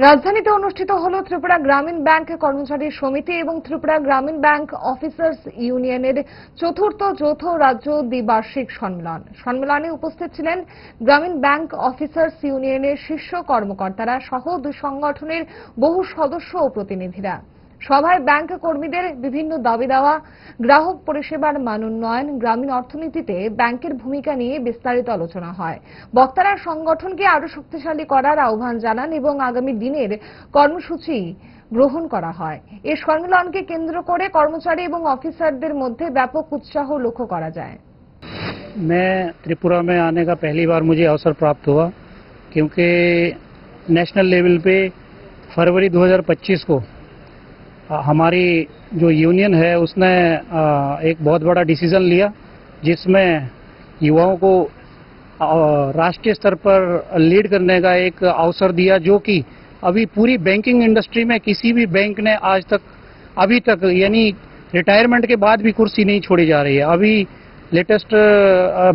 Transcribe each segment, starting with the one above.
রাজধানীতে অনুষ্ঠিত হলো ত্রিপুরা গ্রামীণ ব্যাংক কর্মচারী সমিতি এবং ত্রিপুরা গ্রামীণ ব্যাংক অফিসার্স ইউনিয়নের চতুর্থ যৌথ রাজ্য দ্বিবার্ষিক সম্মেলন। সম্মেলনে উপস্থিত ছিলেন গ্রামীণ ব্যাংক অফিসার্স ইউনিয়নের শীর্ষ কর্মকর্তারা সহ দুই সংগঠনের বহু সদস্য ও প্রতিনিধিরা। সভায় ব্যাংক কর্মীদের বিভিন্ন দাবি দেওয়া, গ্রাহক পরিষেবার মান উন্নয়ন, গ্রামীণ অর্থনীতিতে ব্যাংকের ভূমিকা নিয়ে বিস্তারিত আলোচনা হয়। বক্তারা সংগঠনকে আরো শক্তিশালী করার আহ্বান জানান এবং আগামী দিনের কর্মসূচি গ্রহণ করা হয়। এই সম্মেলনকে কেন্দ্র করে কর্মচারী এবং অফিসারদের মধ্যে ব্যাপক উৎসাহ লক্ষ্য করা যায়। मैं त्रिपुरा में आने का पहली बार मुझे अवसर प्राप्त हुआ, क्योंकि नेशनल लेवल पे फरवरी 2025 को हमारी जो यूनियन है उसने एक बहुत बड़ा डिसीजन लिया, जिसमें युवाओं को राष्ट्रीय स्तर पर लीड करने का एक अवसर दिया, जो कि अभी पूरी बैंकिंग इंडस्ट्री में किसी भी बैंक ने आज तक अभी तक यानी रिटायरमेंट के बाद भी कुर्सी नहीं छोड़ी जा रही है। अभी लेटेस्ट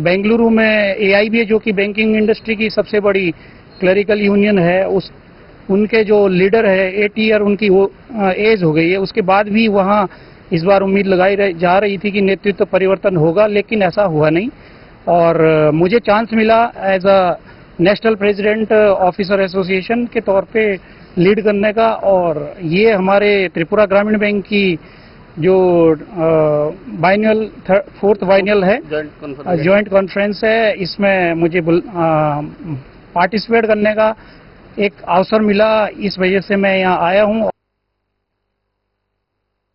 बेंगलुरु में AIBA, जो कि बैंकिंग इंडस्ट्री की सबसे बड़ी क्लरिकल यूनियन है, उनके जो लीडर है 8 ईयर उनकी वो एज हो गई है। उसके बाद भी वहाँ इस बार उम्मीद लगाई जा रही थी कि नेतृत्व परिवर्तन होगा, लेकिन ऐसा हुआ नहीं। और मुझे चांस मिला as a national president officer association के तौर पे लीड करने का। और ये हमारे त्रिपुरा ग्रामीण बैंक की जो बाइनल 4th बाइनल है, जॉइंट कॉन्फ्रेंस है, इसमें मुझे पार्टिसिपेट करने का एक अवसर मिला। इस वजह से मैं यहाँ आया हूँ।